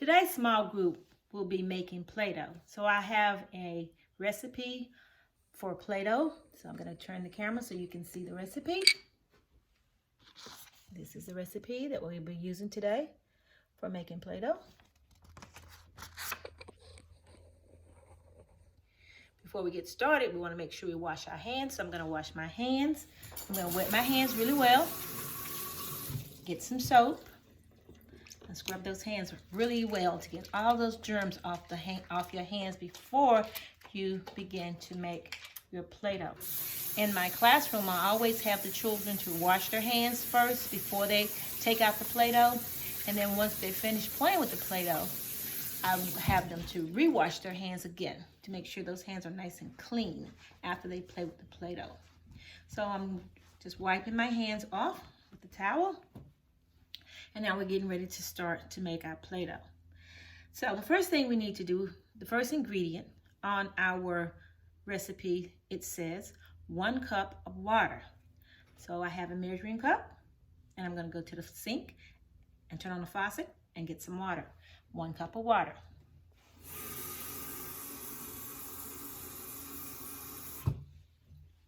Today's small group will be making Play-Doh. So I have a recipe for Play-Doh. So I'm going to turn the camera so you can see the recipe. This is the recipe that we'll be using today for making Play-Doh. Before we get started, we want to make sure we wash our hands. So I'm going to wash my hands. I'm going to wet my hands really well. Get some soap and scrub those hands really well to get all those germs off your hands before you begin to make your Play-Doh. In my classroom, I always have the children to wash their hands first before they take out the Play-Doh. And then once they finish playing with the Play-Doh, I have them to re-wash their hands again to make sure those hands are nice and clean after they play with the Play-Doh. So I'm just wiping my hands off with the towel. And now we're getting ready to start to make our Play-Doh. So the first thing we need to do, the first ingredient on our recipe, it says 1 cup of water. So I have a measuring cup, and I'm going to go to the sink and turn on the faucet and get some water. 1 cup of water.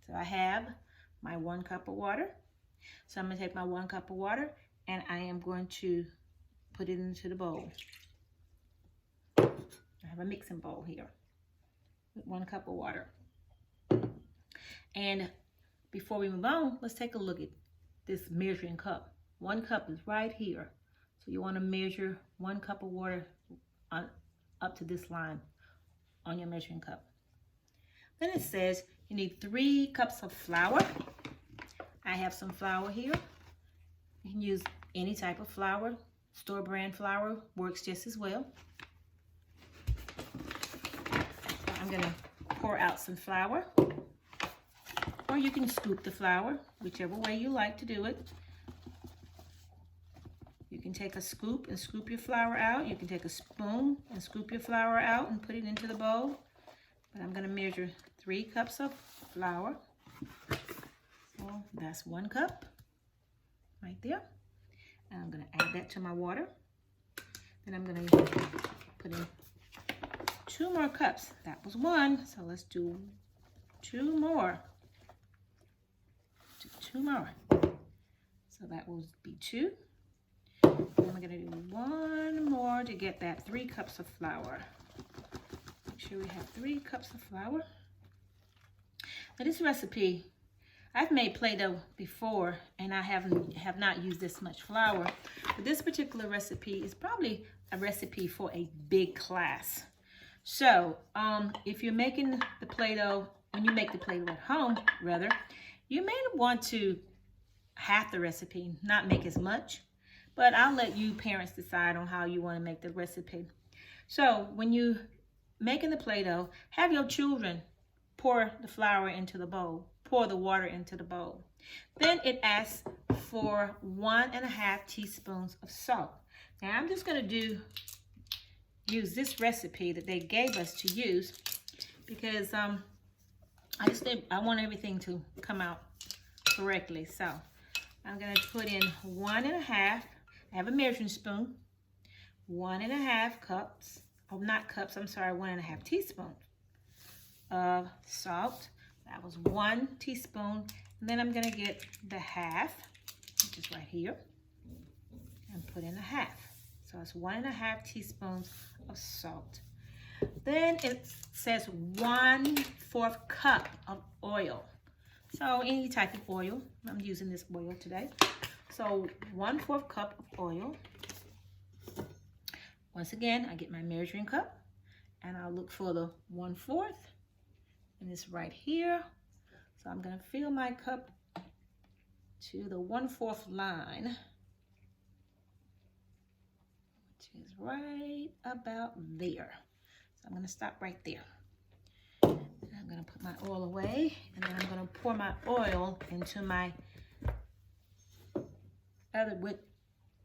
So I have my 1 cup of water. So I'm going to take my 1 cup of water and I am going to put it into the bowl. I have a mixing bowl here with 1 cup of water. And before we move on, let's take a look at this measuring cup. 1 cup is right here. So you want to measure 1 cup of water up to this line on your measuring cup. Then it says you need 3 cups of flour. I have some flour here. You can use any type of flour. Store brand flour works just as well. So I'm going to pour out some flour. Or you can scoop the flour, whichever way you like to do it. You can take a scoop and scoop your flour out. You can take a spoon and scoop your flour out and put it into the bowl. But I'm going to measure 3 cups of flour. So that's 1 cup right there. And I'm going to add that to my water. Then I'm going to put in 2 more cups. That was 1, so let's do 2 more. 2 more. So that will be 2. And I'm going to do 1 more to get that 3 cups of flour. Make sure we have 3 cups of flour. Now this recipe, I've made Play-Doh before and I have not used this much flour. But this particular recipe is probably a recipe for a big class. So if you're making the Play-Doh, when you make the Play-Doh at home, rather, you may want to half the recipe, not make as much. But I'll let you parents decide on how you want to make the recipe. So when you making the Play-Doh, have your children pour the flour into the bowl, pour the water into the bowl. Then it asks for 1½ teaspoons of salt. Now I'm just going to use this recipe that they gave us to use because I want everything to come out correctly. So I'm going to put in 1½ I have a measuring spoon, 1½ cups, oh not cups, I'm sorry, 1½ teaspoons of salt. That was 1 teaspoon. And then I'm going to get the half, which is right here, and put in a half. So it's 1½ teaspoons of salt. Then it says 1/4 cup of oil. So any type of oil. I'm using this oil today. So 1/4 cup of oil. Once again, I get my measuring cup and I'll look for the 1/4, and it's right here. So I'm going to fill my cup to the 1/4 line, which is right about there. So I'm going to stop right there. And I'm going to put my oil away, and then I'm going to pour my oil into my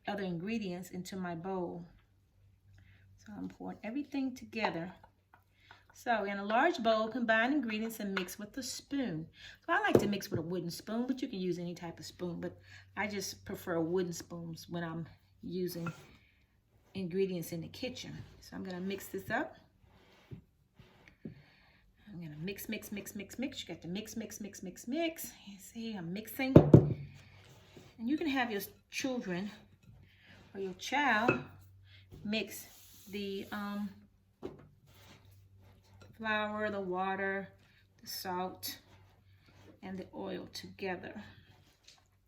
other ingredients into my bowl. So I'm pouring everything together. So in a large bowl, combine ingredients and mix with a spoon. So I like to mix with a wooden spoon, but you can use any type of spoon. But I just prefer wooden spoons when I'm using ingredients in the kitchen. So I'm gonna mix this up. I'm gonna mix, mix, mix, mix, mix. You got to mix, mix, mix, mix, mix. You see, I'm mixing. And you can have your children or your child mix the flour, the water, the salt, and the oil together.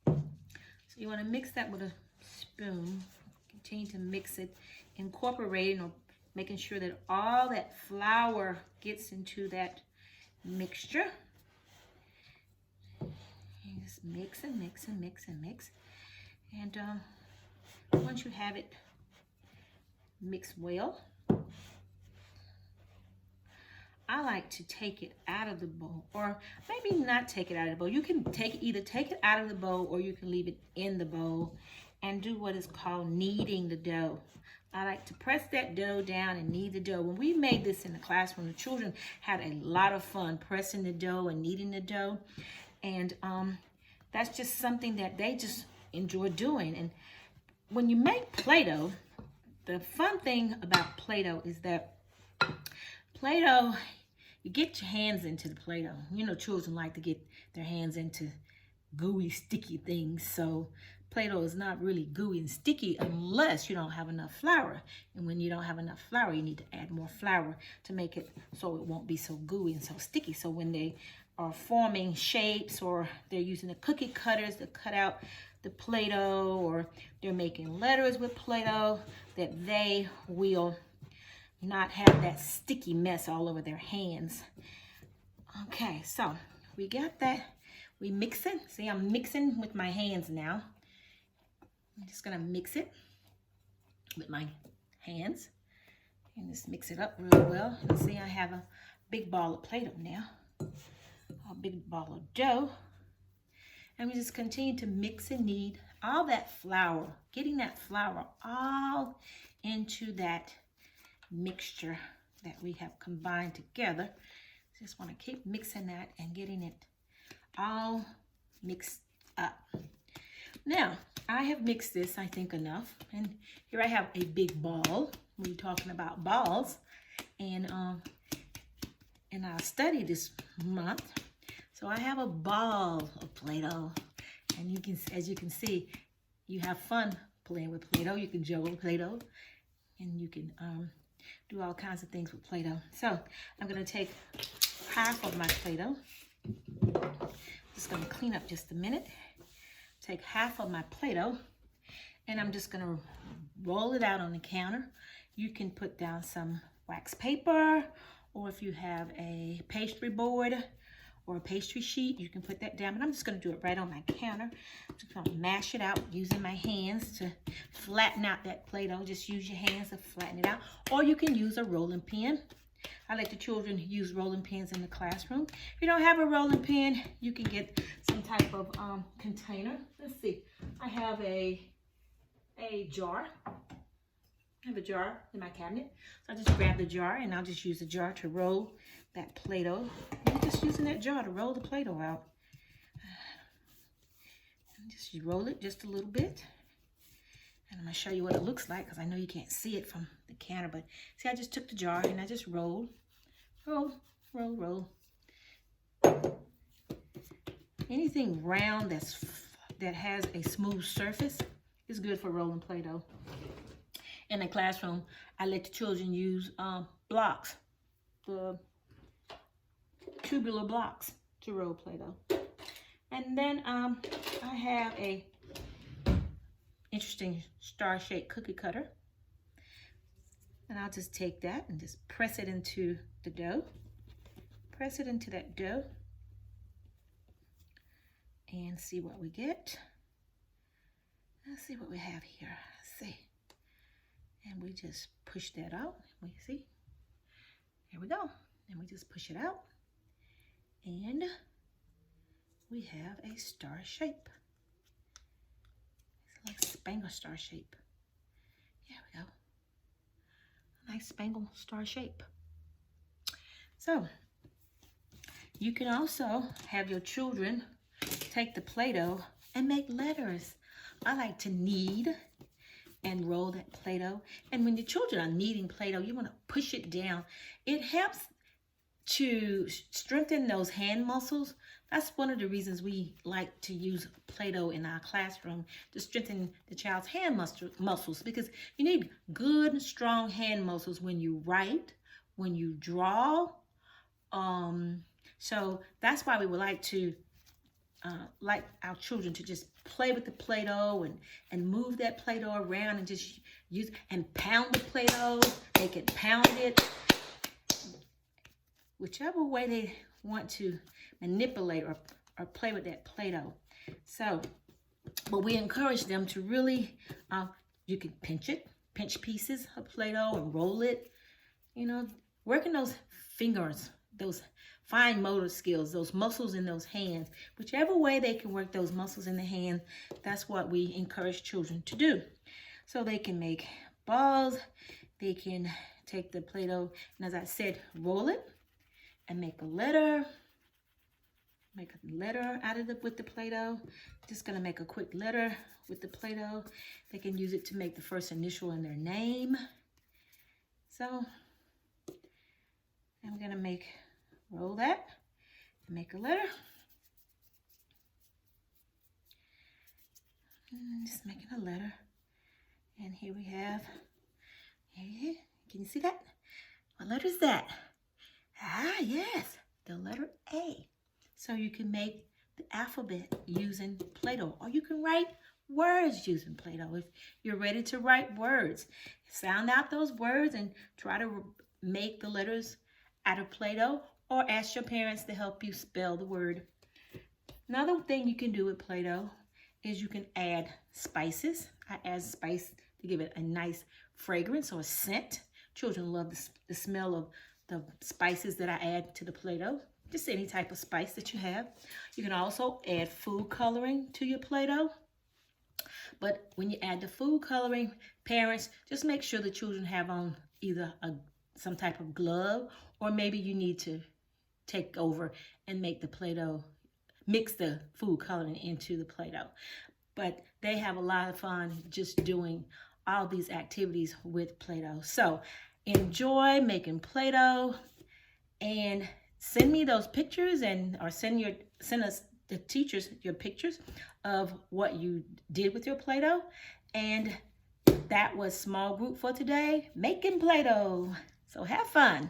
So you want to mix that with a spoon. Continue to mix it, incorporating or making sure that all that flour gets into that mixture. And just mix and mix and mix and mix. And once you have it mixed well, I like to take it out of the bowl, or maybe not take it out of the bowl. You can either take it out of the bowl or you can leave it in the bowl and do what is called kneading the dough. I like to press that dough down and knead the dough. When we made this in the classroom, the children had a lot of fun pressing the dough and kneading the dough. And that's just something that they just enjoy doing. And when you make Play-Doh, the fun thing about Play-Doh is that Play-Doh, you get your hands into the Play-Doh. You know, children like to get their hands into gooey, sticky things. So Play-Doh is not really gooey and sticky unless you don't have enough flour. And when you don't have enough flour, you need to add more flour to make it so it won't be so gooey and so sticky. So when they are forming shapes, or they're using the cookie cutters to cut out the Play-Doh, or they're making letters with Play-Doh, that they will not have that sticky mess all over their hands. Okay, so we got that. We mix it. See, I'm mixing with my hands now. I'm just gonna mix it with my hands and just mix it up really well. And see, I have a big ball of Play-Doh now, a big ball of dough. And we just continue to mix and knead all that flour, getting that flour all into that mixture that we have combined together. Just want to keep mixing that and getting it all mixed up. Now, I have mixed this, I think, enough. And here I have a big ball. We're talking about balls. And I studied this month. So I have a ball of Play-Doh. And you can, as you can see, you have fun playing with Play-Doh. You can juggle Play-Doh. And you can do all kinds of things with Play-Doh. So I'm going to take half of my Play-Doh. Just going to clean up just a minute. Take half of my Play-Doh, and I'm just going to roll it out on the counter. You can put down some wax paper, or if you have a pastry board or a pastry sheet, you can put that down. But I'm just going to do it right on my counter. I'm just going to mash it out using my hands to flatten out that Play-Doh. Just use your hands to flatten it out, or you can use a rolling pin. I let the children use rolling pins in the classroom. If you don't have a rolling pin, you can get some type of container. Let's see. I have a jar. I have a jar in my cabinet. So I just grab the jar, and I'll just use the jar to roll that Play-Doh. I'm just using that jar to roll the Play-Doh out. Just roll it just a little bit. And I'm going to show you what it looks like, because I know you can't see it from the counter. But see, I just took the jar and I just rolled. Roll, roll, roll. Anything round that has a smooth surface is good for rolling Play-Doh. In the classroom, I let the children use blocks, the tubular blocks, to roll Play-Doh. And then I have a interesting star-shaped cookie cutter. And I'll just take that and just press it into the dough. Press it into that dough. And see what we get. Let's see what we have here. Let's see. And we just push that out. We see. There we go. And we just push it out. And we have a star shape. It's like spangle star shape. There we go. A nice spangle star shape. So, you can also have your children take the Play-Doh and make letters. I like to knead and roll that Play-Doh. And when your children are kneading Play-Doh, you want to push it down. It helps to strengthen those hand muscles. That's one of the reasons we like to use Play-Doh in our classroom, to strengthen the child's hand muscles, because you need good, strong hand muscles when you write, when you draw. So that's why we would like to like our children to just play with the Play-Doh and move that Play-Doh around and just use and pound the Play-Doh. They can pound it whichever way they want to manipulate or play with that Play-Doh. So, but we encourage them to really, you can pinch pieces of Play-Doh and roll it. You know, working those fingers, those fine motor skills, those muscles in those hands, whichever way they can work those muscles in the hand, that's what we encourage children to do. So they can make balls, they can take the Play-Doh, and as I said, roll it and make a letter. Make a letter out of with the Play-Doh. Just gonna make a quick letter with the Play-Doh. They can use it to make the first initial in their name. So I'm gonna roll that and make a letter. Just making a letter. And here we have, can you see that? What letter is that? Ah, yes, the letter A. So you can make the alphabet using Play-Doh, or you can write words using Play-Doh. If you're ready to write words, sound out those words and try to make the letters out of Play-Doh, or ask your parents to help you spell the word. Another thing you can do with Play-Doh is you can add spices. I add spice to give it a nice fragrance or scent. Children love the smell of the spices that I add to the Play-Doh. Just any type of spice that you have. You can also add food coloring to your Play-Doh. But when you add the food coloring, parents, just make sure the children have on either some type of glove, or maybe you need to take over and make the Play-Doh, mix the food coloring into the Play-Doh. But they have a lot of fun just doing all these activities with Play-Doh. So enjoy making Play-Doh, and send me those pictures, or send us, the teachers, your pictures of what you did with your Play-Doh. And that was small group for today, making Play-Doh. So have fun.